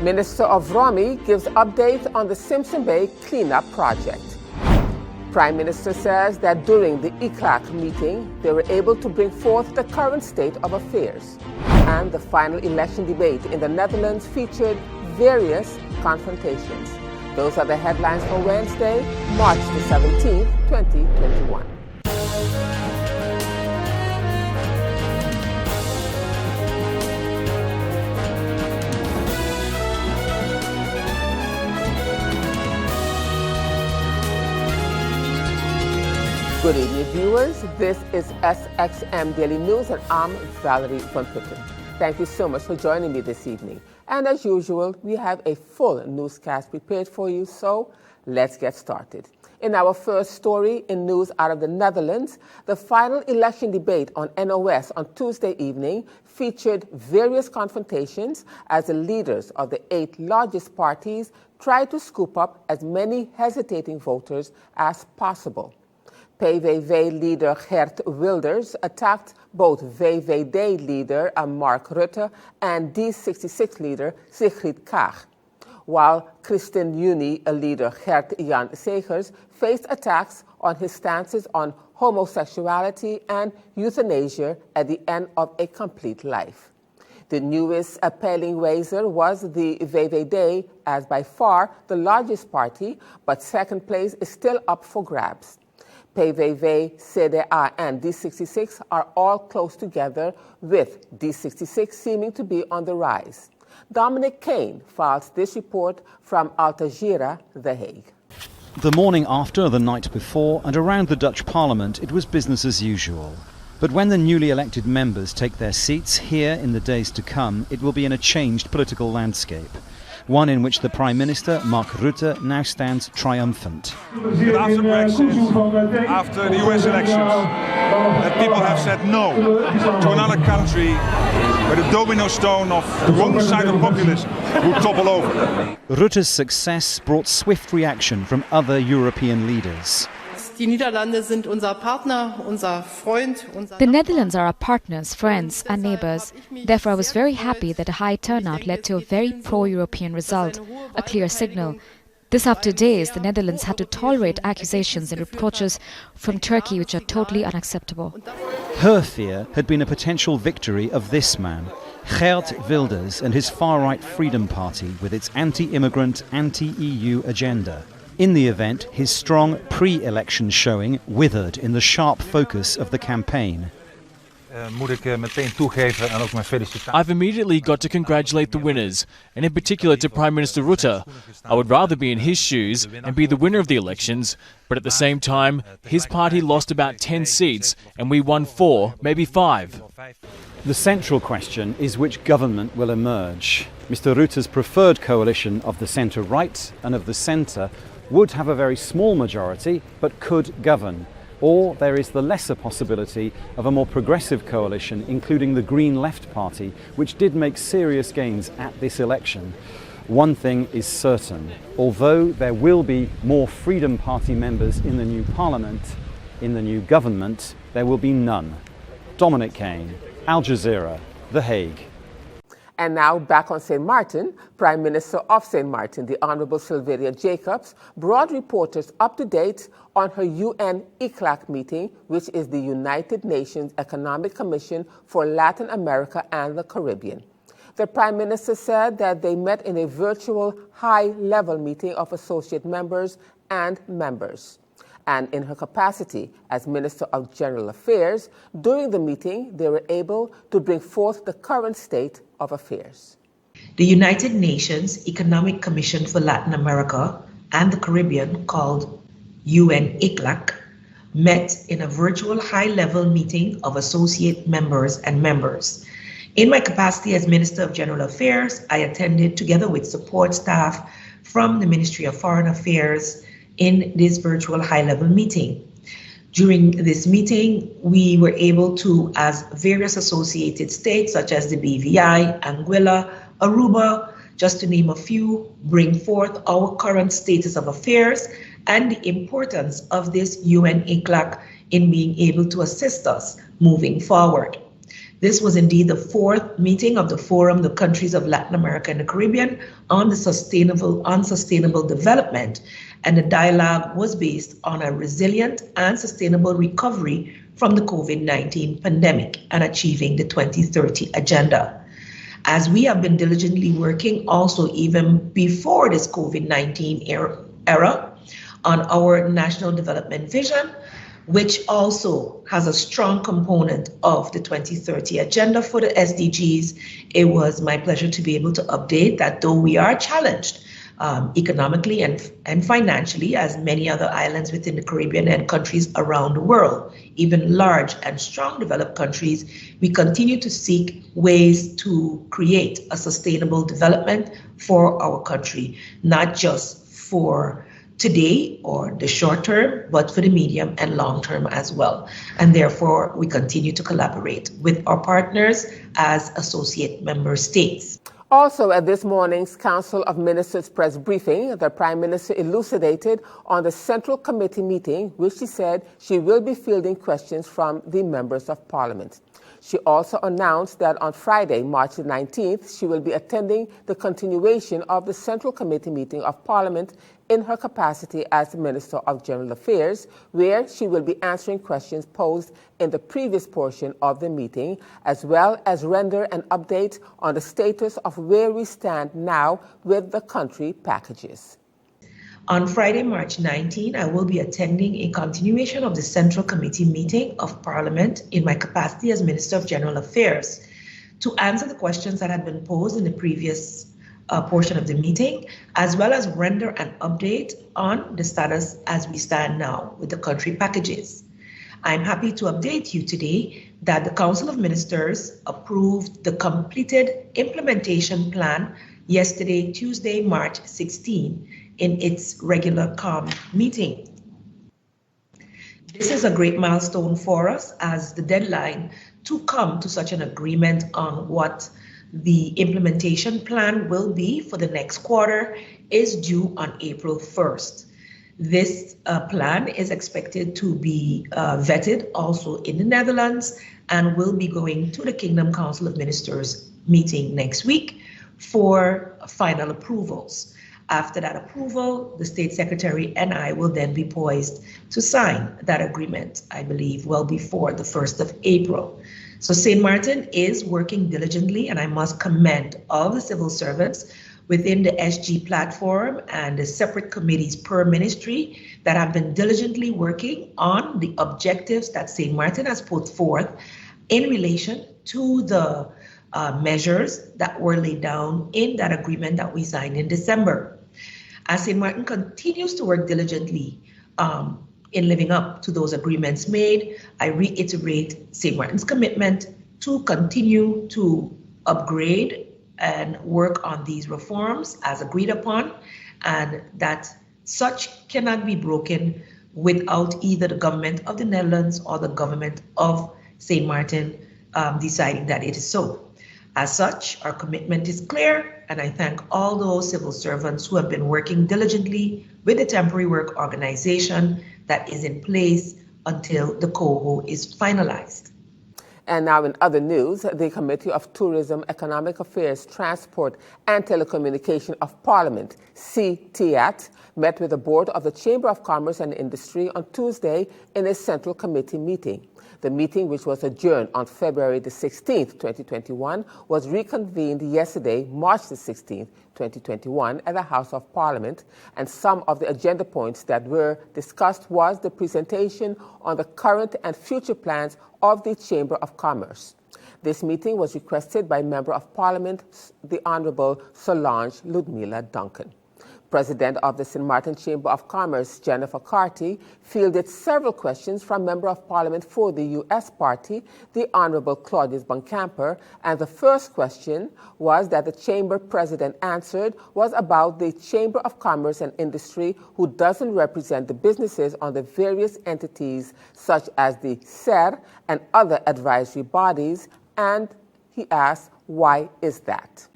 Minister of Romy gives update on the Simpson Bay cleanup project. Prime Minister says that during the ICLAC meeting, they were able to bring forth the current state of affairs. And the final election debate in the Netherlands featured various confrontations. Those are the headlines for Wednesday, March the 17th, 2021. Good evening, viewers. This is SXM Daily News, and I'm Valerie Van Putten. Thank you so much for joining me this evening. And as usual, we have a full newscast prepared for you, so let's get started. In our first story in news out of the Netherlands, the final election debate on NOS on Tuesday evening featured various confrontations as the leaders of the 8 largest parties tried to scoop up as many hesitating voters as possible. PVV leader Geert Wilders attacked both VVD leader Mark Rutte and D66 leader Sigrid Kaag, while ChristenUnie leader Gert-Jan Segers faced attacks on his stances on homosexuality and euthanasia at the end of a complete life. The newest appalling wazer was the VVD, as by far the largest party, but second place is still up for grabs. PVV, CDA and D66 are all close together, with D66 seeming to be on the rise. Dominic Kane files this report from Al Jazeera, The Hague. The morning after, the night before, and around the Dutch Parliament, it was business as usual. But when the newly elected members take their seats here in the days to come, it will be in a changed political landscape. One in which the Prime Minister, Mark Rutte, now stands triumphant. After Brexit, after the US elections, that people have said no to another country where the domino stone of the wrong side of populism would topple over. Rutte's success brought swift reaction from other European leaders. Die Niederlande sind unser Partner, unser Freund, unser The Netherlands are our partners, friends and neighbours. Therefore, I was very happy that a high turnout led to a very pro-European result, a clear signal. This after days, the Netherlands had to tolerate accusations and reproaches from Turkey which are totally unacceptable. Her fear had been a potential victory of this man, Geert Wilders and his far-right Freedom Party with its anti-immigrant, anti-EU agenda. In the event, his strong pre-election showing withered in the sharp focus of the campaign. I've immediately got to congratulate the winners, and in particular to Prime Minister Rutte. I would rather be in his shoes and be the winner of the elections, but at the same time, his party lost about 10 seats and we won 4, maybe 5. The central question is which government will emerge. Mr. Rutte's preferred coalition of the centre-right and of the centre would have a very small majority, but could govern. Or there is the lesser possibility of a more progressive coalition, including the Green Left Party, which did make serious gains at this election. One thing is certain: although there will be more Freedom Party members in the new parliament, in the new government, there will be none. Dominic Kane, Al Jazeera, The Hague. And now back on St. Martin, Prime Minister of St. Martin, the Honourable Sylvia Jacobs, brought reporters up to date on her UN ICLAC meeting, which is the United Nations Economic Commission for Latin America and the Caribbean. The Prime Minister said that they met in a virtual high-level meeting of associate members and members. And in her capacity as Minister of General Affairs, during the meeting, they were able to bring forth the current state of affairs. The United Nations Economic Commission for Latin America and the Caribbean, called UN ICLAC, met in a virtual high-level meeting of associate members and members. In my capacity as Minister of General Affairs, I attended together with support staff from the Ministry of Foreign Affairs in this virtual high-level meeting. During this meeting, we were able to, as various associated states such as the BVI, Anguilla, Aruba, just to name a few, bring forth our current status of affairs and the importance of this UN ICLAC in being able to assist us moving forward. This was indeed the fourth meeting of the Forum, the Countries of Latin America and the Caribbean on sustainable development, and the dialogue was based on a resilient and sustainable recovery from the COVID-19 pandemic and achieving the 2030 agenda. As we have been diligently working also even before this COVID-19 era on our national development vision, which also has a strong component of the 2030 agenda for the SDGs, it was my pleasure to be able to update that though we are challenged economically and financially, as many other islands within the Caribbean and countries around the world, even large and strong developed countries, we continue to seek ways to create a sustainable development for our country, not just for today or the short term, but for the medium and long term as well. And therefore, we continue to collaborate with our partners as associate member states. Also, at this morning's Council of Ministers press briefing, the Prime Minister elucidated on the Central Committee meeting, which she said she will be fielding questions from the members of Parliament. She also announced that on Friday, March the 19th, she will be attending the continuation of the Central Committee meeting of Parliament in her capacity as Minister of General Affairs, where she will be answering questions posed in the previous portion of the meeting, as well as render an update on the status of where we stand now with the country packages. On Friday, March 19, I will be attending a continuation of the Central Committee meeting of Parliament in my capacity as Minister of General Affairs to answer the questions that had been posed in the previous portion of the meeting, as well as render an update on the status as we stand now with the country packages. I'm happy to update you today that the Council of Ministers approved the completed implementation plan yesterday, Tuesday, March 16, in its regular COM meeting. This is a great milestone for us, as the deadline to come to such an agreement on what the implementation plan will be for the next quarter is due on April 1st. This plan is expected to be vetted also in the Netherlands and will be going to the Kingdom Council of Ministers meeting next week for final approvals. After that approval, the State Secretary and I will then be poised to sign that agreement, I believe, well before the 1st of April. So St. Martin is working diligently, and I must commend all the civil servants within the SG platform and the separate committees per ministry that have been diligently working on the objectives that St. Martin has put forth in relation to the measures that were laid down in that agreement that we signed in December. As St. Martin continues to work diligently in living up to those agreements made, I reiterate St. Martin's commitment to continue to upgrade and work on these reforms as agreed upon, and that such cannot be broken without either the government of the Netherlands or the government of St. Martin deciding that it is so. As such, our commitment is clear, and I thank all those civil servants who have been working diligently with the temporary work organization that is in place until the COHO is finalized. And now in other news, the Committee of Tourism, Economic Affairs, Transport and Telecommunication of Parliament, CTAT, met with the board of the Chamber of Commerce and Industry on Tuesday in a Central Committee meeting. The meeting, which was adjourned on February the 16th, 2021, was reconvened yesterday, March the 16th, 2021, at the House of Parliament, and some of the agenda points that were discussed was the presentation on the current and future plans of the Chamber of Commerce. This meeting was requested by Member of Parliament, the Honourable Solange Ludmila Duncan. President of the St. Martin Chamber of Commerce, Jennifer Carty, fielded several questions from Member of Parliament for the U.S. Party, the Honourable Claudius Bonkamper, and the first question was that the Chamber President answered was about the Chamber of Commerce and Industry, who doesn't represent the businesses on the various entities such as the SER and other advisory bodies, and he asked, why is that?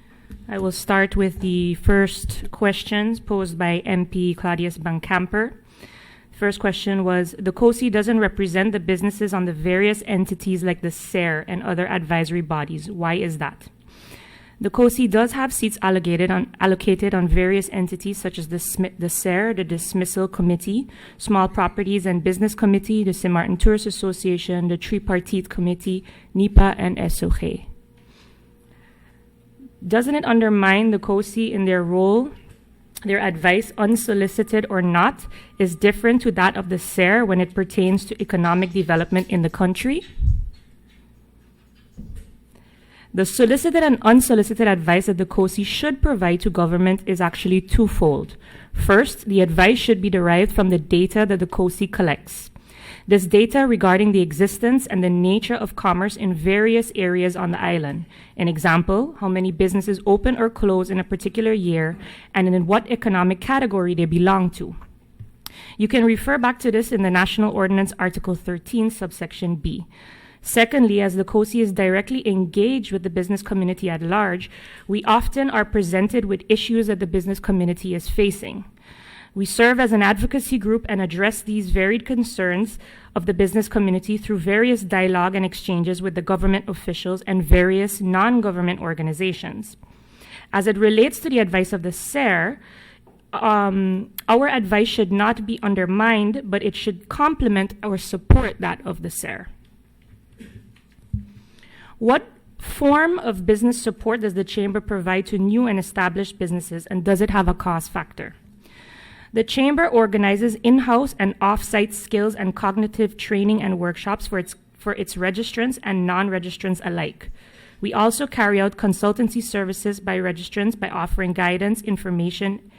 I will start with the first questions posed by MP Claudius Bonkamper. First question was, the COSI doesn't represent the businesses on the various entities like the SER and other advisory bodies. Why is that? The COSI does have seats allocated on various entities such as the SER, the Dismissal Committee, Small Properties and Business Committee, the St. Martin Tourist Association, the Tripartite Committee, NIPA, and SOG. Doesn't it undermine the COSI in their role? Their advice, unsolicited or not, is different to that of the SER when it pertains to economic development in the country? The solicited and unsolicited advice that the COSI should provide to government is actually twofold. First, the advice should be derived from the data that the COSI collects. This data regarding the existence and the nature of commerce in various areas on the island. An example, how many businesses open or close in a particular year, and in what economic category they belong to. You can refer back to this in the National Ordinance Article 13, subsection B. Secondly, as the COSI is directly engaged with the business community at large, we often are presented with issues that the business community is facing. We serve as an advocacy group and address these varied concerns of the business community through various dialogue and exchanges with the government officials and various non-government organizations. As it relates to the advice of the SER, our advice should not be undermined, but it should complement or support that of the SER. What form of business support does the Chamber provide to new and established businesses, and does it have a cost factor? The Chamber organizes in-house and off-site skills and cognitive training and workshops for its registrants and non-registrants alike. We also carry out consultancy services by registrants by offering guidance, information,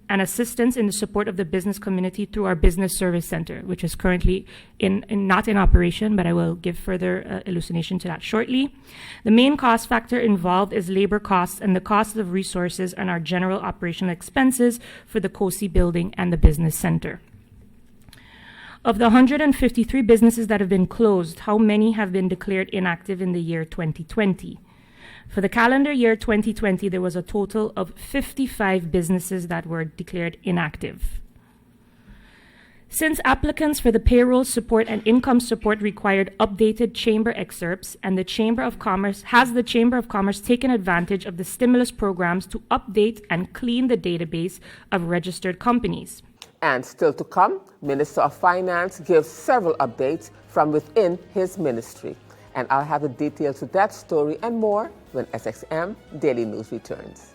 and assistance in the support of the business community through our Business Service Center, which is currently not in operation, but I will give further elucidation to that shortly. The main cost factor involved is labor costs and the cost of resources and our general operational expenses for the COSI building and the business center. Of the 153 businesses that have been closed, how many have been declared inactive in the year 2020? For the calendar year 2020, there was a total of 55 businesses that were declared inactive. Since applicants for the payroll support and income support required updated Chamber excerpts, and the Chamber of Commerce taken advantage of the stimulus programs to update and clean the database of registered companies? And still to come, Minister of Finance gives several updates from within his ministry. And I'll have the details to that story and more when SXM Daily News returns.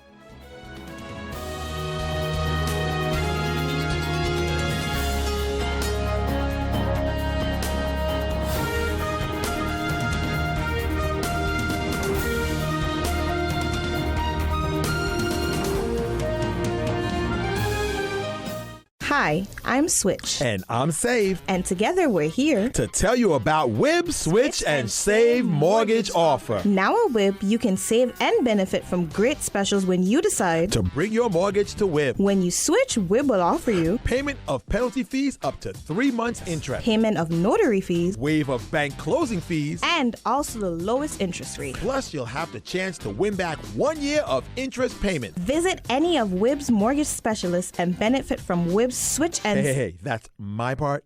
Hi, I'm Switch. And I'm Save. And together we're here to tell you about WIB, Switch, and Save Mortgage Offer. Now at WIB, you can save and benefit from great specials when you decide to bring your mortgage to WIB. When you switch, WIB will offer you payment of penalty fees up to 3 months interest, payment of notary fees, waive of bank closing fees, and also the lowest interest rate. Plus, you'll have the chance to win back 1 year of interest payment. Visit any of WIB's mortgage specialists and benefit from WIB's Switch and Hey, that's my part.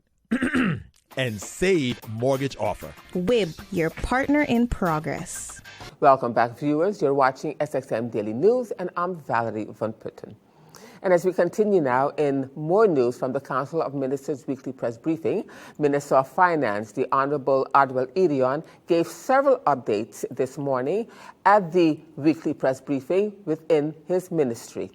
And Save Mortgage Offer. WIB, your partner in progress. Welcome back, viewers. You're watching SXM Daily News, and I'm Valerie Van Putten. And as we continue now in more news from the Council of Ministers weekly press briefing, Minister of Finance, the Honorable Adwell Edion, gave several updates this morning at the weekly press briefing within his ministry.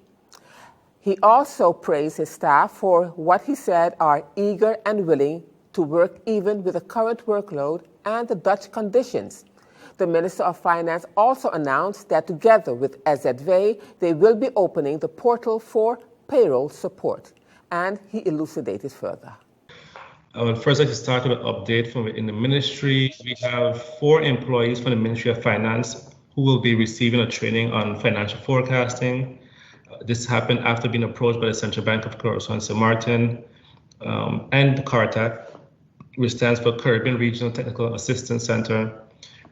He also praised his staff for what he said are eager and willing to work even with the current workload and the Dutch conditions. The Minister of Finance also announced that together with SZW, they will be opening the portal for payroll support. And he elucidated further. I would first like to start with an update from within the ministry. We have 4 employees from the Ministry of Finance who will be receiving a training on financial forecasting. This happened after being approached by the Central Bank of Curaçao and St. Martin and CARTAC, which stands for Caribbean Regional Technical Assistance Center,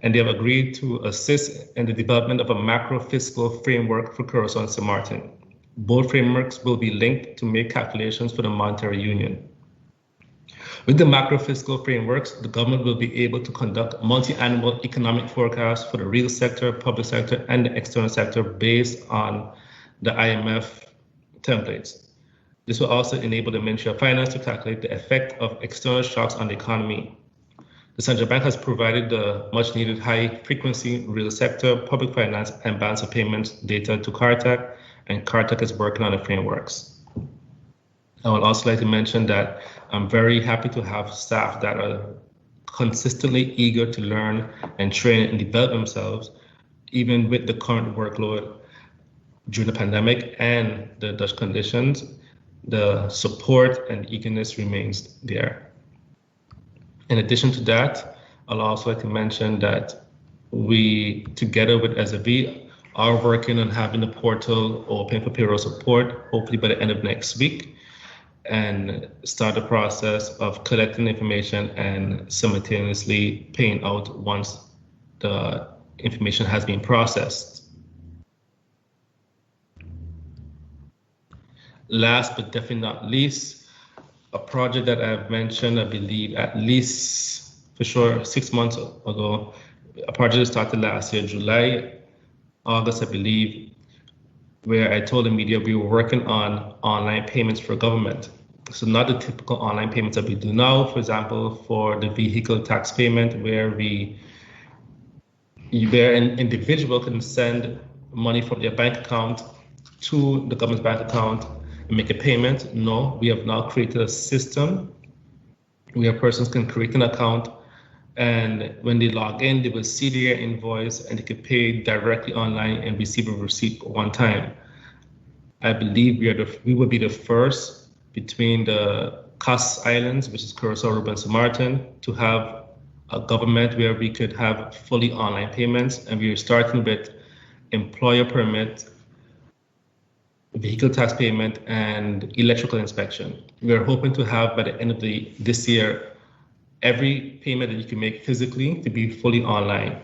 and they have agreed to assist in the development of a macro fiscal framework for Curaçao and St. Martin. Both frameworks will be linked to make calculations for the monetary union. With the macro-fiscal frameworks, the government will be able to conduct multi-annual economic forecasts for the real sector, public sector, and the external sector based on the IMF templates. This will also enable the Ministry of Finance to calculate the effect of external shocks on the economy. The central bank has provided the much-needed high-frequency real sector, public finance, and balance of payments data to CARTAC, and CARTAC is working on the frameworks. I would also like to mention that I'm very happy to have staff that are consistently eager to learn and train and develop themselves, even with the current workload during the pandemic and the Dutch conditions. The support and eagerness remains there. In addition to that, I'll also like to mention that we, together with SFB, are working on having the portal open for payroll support, hopefully by the end of next week, and start the process of collecting information and simultaneously paying out once the information has been processed. Last but definitely not least, a project that I've mentioned, I believe at least for sure 6 months ago, a project that started last year, July, August, I believe, where I told the media we were working on online payments for government. So not the typical online payments that we do now, for example, for the vehicle tax payment, where an individual can send money from their bank account to the government's bank account and make a payment. No, we have now created a system where persons can create an account, and when they log in, they will see their invoice and they can pay directly online and receive a receipt one time. I believe we will be the first between the Cos Islands, which is Curaçao, Aruba, and St. Martin, to have a government where we could have fully online payments. And we are starting with employer permit, vehicle tax payment, and electrical inspection. We are hoping to have by the end of this year, every payment that you can make physically to be fully online.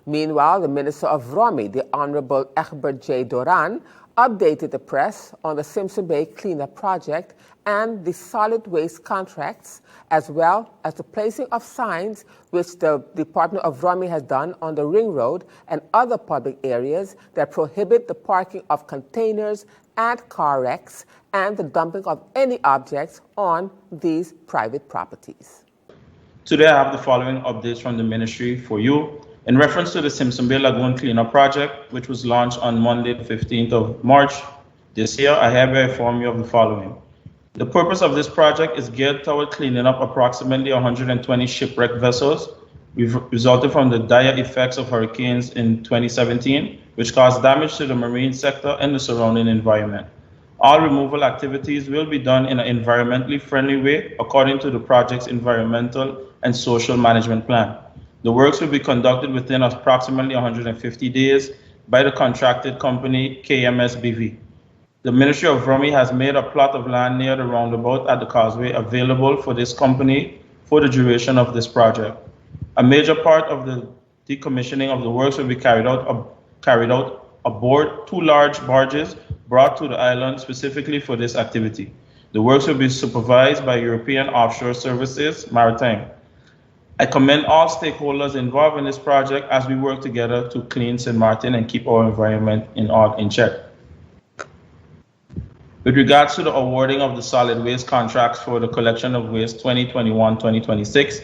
Meanwhile, the Minister of Romy, the Honorable Egbert J. Doran, updated the press on the Simpson Bay cleanup project and the solid waste contracts, as well as the placing of signs which the Department of Romy has done on the Ring Road and other public areas that prohibit the parking of containers and car wrecks and the dumping of any objects on these private properties. Today I have the following updates from the ministry for you. In reference to the Simpson Bay Lagoon Cleanup Project, which was launched on Monday, the 15th of March this year, I hereby inform you of the following. The purpose of this project is geared toward cleaning up approximately 120 shipwrecked vessels resulting from the dire effects of hurricanes in 2017, which caused damage to the marine sector and the surrounding environment. All removal activities will be done in an environmentally friendly way according to the project's environmental and social management plan. The works will be conducted within approximately 150 days by the contracted company KMSBV. The Ministry of Romy has made a plot of land near the roundabout at the causeway available for this company for the duration of this project. A major part of the decommissioning of the works will be carried out aboard 2 large barges brought to the island specifically for this activity. The works will be supervised by European Offshore Services Maritime. I commend all stakeholders involved in this project as we work together to clean St. Martin and keep our environment in check. With regards to the awarding of the solid waste contracts for the collection of waste 2021-2026,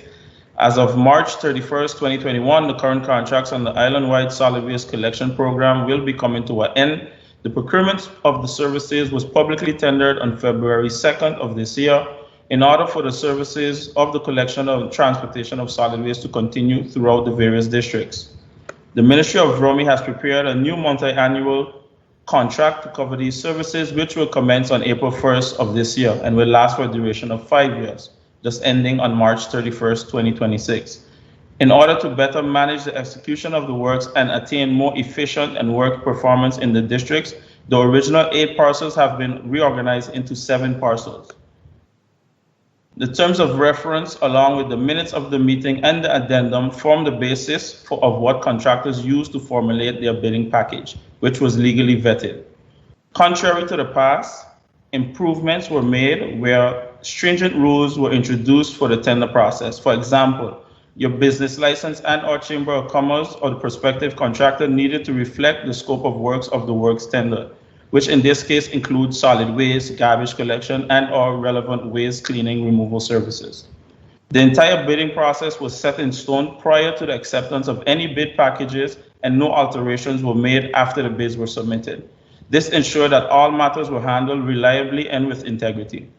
as of March 31st, 2021, the current contracts on the island-wide solid waste collection program will be coming to an end. The procurement of the services was publicly tendered on February 2nd of this year in order for the services of the collection and transportation of solid waste to continue throughout the various districts. The Ministry of Romy has prepared a new multi-annual contract to cover these services, which will commence on April 1st of this year and will last for a duration of 5 years, just ending on March 31st, 2026. In order to better manage the execution of the works and attain more efficient and work performance in the districts, the original 8 parcels have been reorganized into 7 parcels. The terms of reference, along with the minutes of the meeting and the addendum, form the basis of what contractors use to formulate their bidding package, which was legally vetted. Contrary to the past, improvements were made where stringent rules were introduced for the tender process. For example, your business license and/or Chamber of Commerce or the prospective contractor needed to reflect the scope of works of the works tender, which in this case includes solid waste, garbage collection, and/or relevant waste cleaning removal services. The entire bidding process was set in stone prior to the acceptance of any bid packages, and no alterations were made after the bids were submitted. This ensured that all matters were handled reliably and with integrity.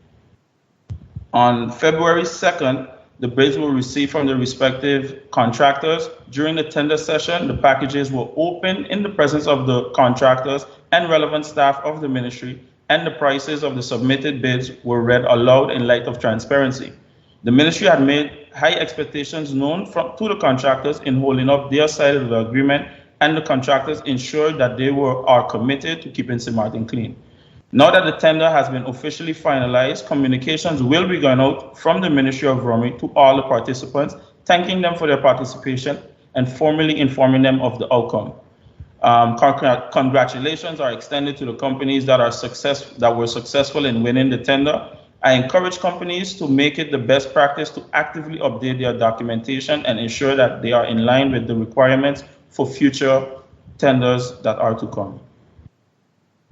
On February 2nd, the bids were received from the respective contractors. During the tender session, the packages were opened in the presence of the contractors and relevant staff of the ministry, and the prices of the submitted bids were read aloud in light of transparency. The ministry had made high expectations known to the contractors in holding up their side of the agreement, and the contractors ensured that they are committed to keeping St. Martin clean. Now that the tender has been officially finalized, communications will be going out from the Ministry of Roaming to all the participants, thanking them for their participation and formally informing them of the outcome. Congratulations are extended to the companies that were successful in winning the tender. I encourage companies to make it the best practice to actively update their documentation and ensure that they are in line with the requirements for future tenders that are to come.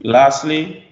Lastly,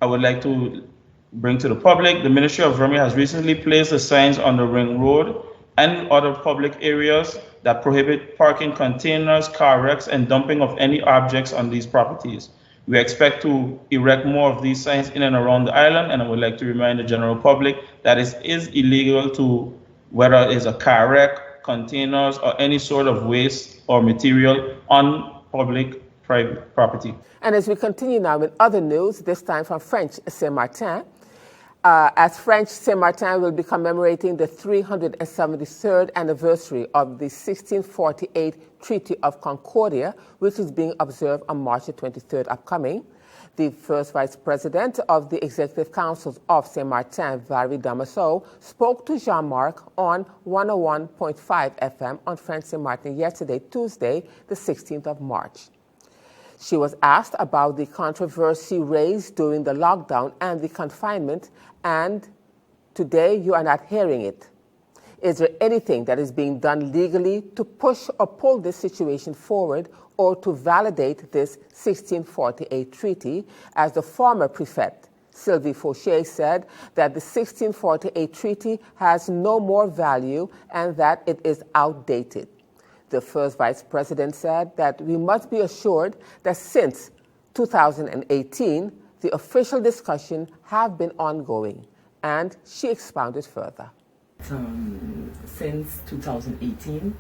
I would like to bring to the public, the Ministry of Roaming has recently placed the signs on the Ring Road and other public areas that prohibit parking containers, car wrecks, and dumping of any objects on these properties. We expect to erect more of these signs in and around the island, and I would like to remind the general public that it is illegal to, whether it is a car wreck, containers, or any sort of waste or material on private property. And as we continue now with other news, this time from French Saint Martin, as French Saint Martin will be commemorating the 373rd anniversary of the 1648 Treaty of Concordia, which is being observed on March the 23rd upcoming. The first Vice President of the Executive Council of Saint Martin, Valerie Damaso, spoke to Jean-Marc on 101.5 FM on French Saint Martin yesterday, Tuesday, the 16th of March. She was asked about the controversy raised during the lockdown and the confinement, and today you are not hearing it. Is there anything that is being done legally to push or pull this situation forward or to validate this 1648 treaty? As the former prefect, Sylvie Fauché, said that the 1648 treaty has no more value and that it is outdated. The first Vice President said that we must be assured that since 2018, the official discussion have been ongoing, and she expounded further. Since 2018,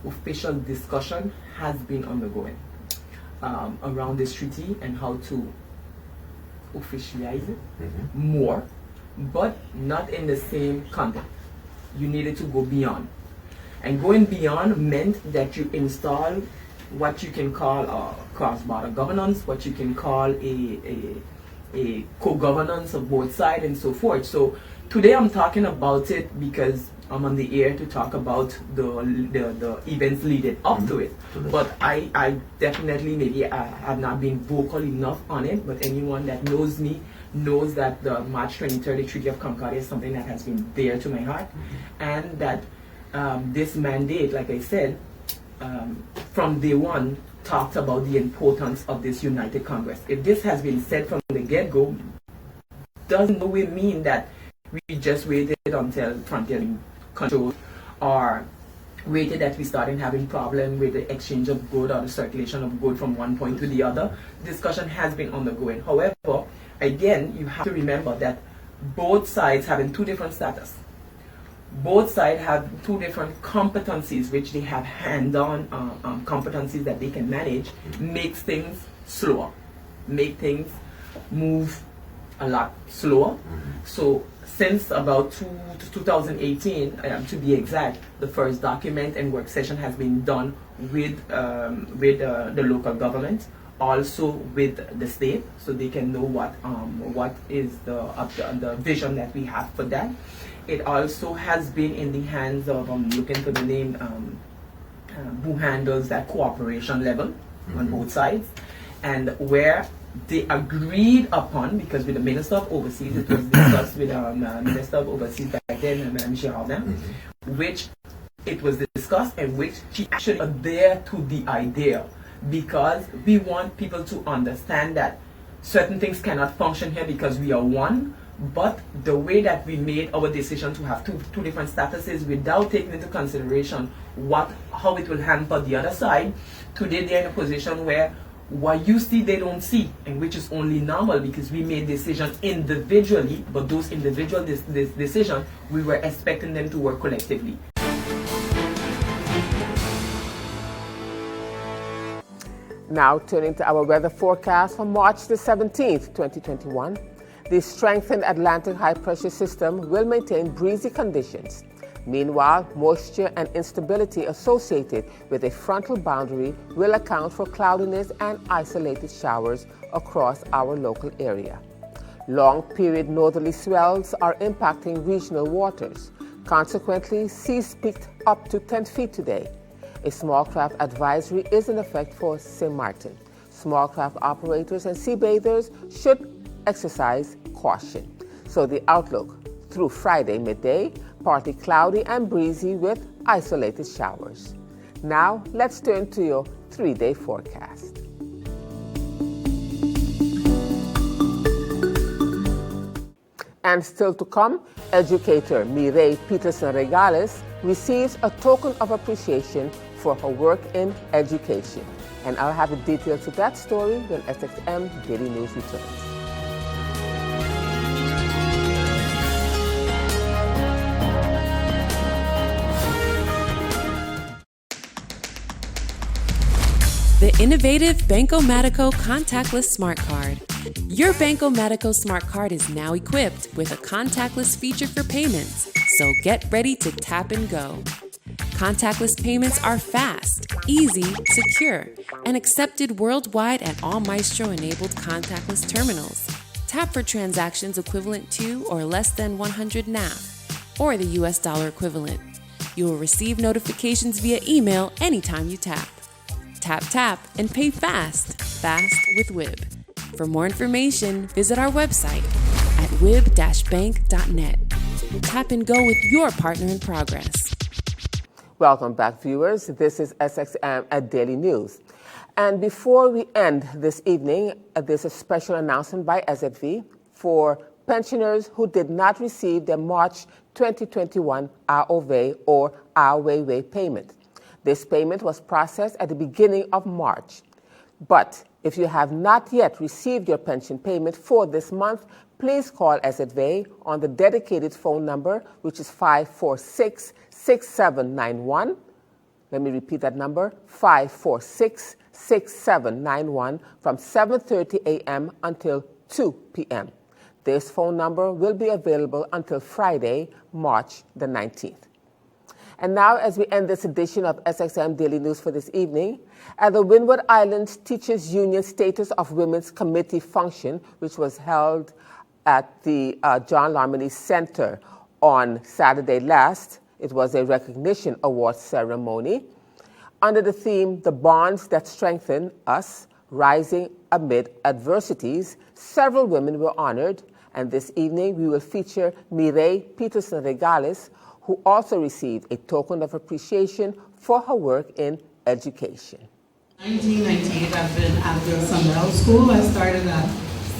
official discussion has been undergoing around this treaty and how to officialize it more, but not in the same content. You needed to go beyond. And going beyond meant that you install what you can call a cross-border governance, what you can call a co-governance of both sides and so forth. So today I'm talking about it because I'm on the air to talk about the events leading up to it. But I definitely, maybe I have not been vocal enough on it, but anyone that knows me knows that the March 2030 Treaty of Concordia is something that has been dear to my heart, and that this mandate, like I said, from day one, talked about the importance of this United Congress. If this has been said from the get-go, doesn't no way mean that we just waited until frontier control or waited that we started having problem with the exchange of good or the circulation of good from one point to the other. Discussion has been undergoing. However, again, you have to remember that both sides having two different status. Both sides have two different competencies, which they have hand-on competencies that they can manage, makes things slower, make things move a lot slower. So since about 2018, to be exact, the first document and work session has been done with the local government, also with the state, so they can know what is the vision that we have for that. It also has been in the hands of, I'm looking for the name, who handles that cooperation level on both sides. and where they agreed upon, because with the Minister of Overseas, it was discussed with Minister of Overseas back then, Mme. Girardin, which it was discussed and which she actually adhered to the idea, because we want people to understand that certain things cannot function here because we are one, but the way that we made our decision to have two different statuses without taking into consideration how it will hamper the other side, today they're in a position where what you see they don't see, and which is only normal because we made decisions individually, but those individual decisions we were expecting them to work collectively. Now turning to our weather forecast for March the 17th, 2021. The strengthened Atlantic high pressure system will maintain breezy conditions. Meanwhile, moisture and instability associated with a frontal boundary will account for cloudiness and isolated showers across our local area. Long-period northerly swells are impacting regional waters. Consequently, seas peaked up to 10 feet today. A small craft advisory is in effect for St. Martin. Small craft operators and sea bathers should exercise caution. So the outlook through Friday midday, partly cloudy and breezy with isolated showers. Now let's turn to your 3-day forecast. And still to come, educator Mireille Peterson-Regales receives a token of appreciation for her work in education. And I'll have the details of that story when SXM Daily News returns. The innovative Banco Matico contactless smart card. Your Banco Matico smart card is now equipped with a contactless feature for payments, so get ready to tap and go. Contactless payments are fast, easy, secure, and accepted worldwide at all Maestro-enabled contactless terminals. Tap for transactions equivalent to or less than 100 NAF, or the US dollar equivalent. You will receive notifications via email anytime you tap. Tap, tap, and pay fast with WIB. For more information, visit our website at wib-bank.net. Tap and go with your partner in progress. Welcome back, viewers. This is SXM at Daily News. And before we end this evening, there's a special announcement by SZV for pensioners who did not receive their March 2021 AOV or AOWE payment. This payment was processed at the beginning of March. But if you have not yet received your pension payment for this month, please call SZV on the dedicated phone number, which is 546-6791. Let me repeat that number, 546-6791 from 7:30 a.m. until 2 p.m. This phone number will be available until Friday, March the 19th. And now, as we end this edition of SXM Daily News for this evening, at the Windward Islands Teachers Union Status of Women's Committee function, which was held at the John Larmany Center on Saturday last, it was a recognition award ceremony. Under the theme, The Bonds That Strengthen Us, Rising Amid Adversities, several women were honored, and this evening we will feature Mireille Peterson-Regales, who also received a token of appreciation for her work in education. 1998, I've been at the Sundial School. I started at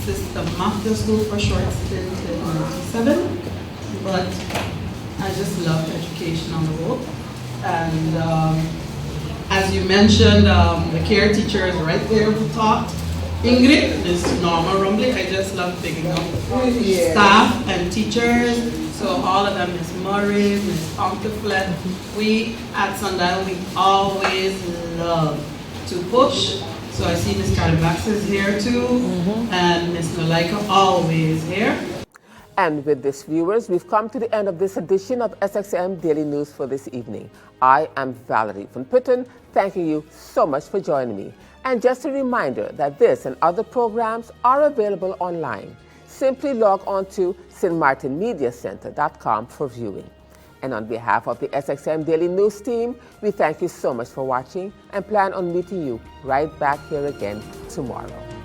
Sister Magda School for a short stint in 97, but I just loved education on the whole. And as you mentioned, the care teacher is right there who taught. Ingrid is Norma Rumley. I just love picking up staff and teachers. So all of them, Miss Murray, Miss Ponteflet. We at Sundial, we always love to push. So I see Miss Carly Bax is here too, and Miss Nolaika always here. And with this, viewers, we've come to the end of this edition of SXM Daily News for this evening. I am Valerie Van Putten, thanking you so much for joining me. And just a reminder that this and other programs are available online. Simply log on to stmartinmediacenter.com for viewing. And on behalf of the SXM Daily News team, we thank you so much for watching and plan on meeting you right back here again tomorrow.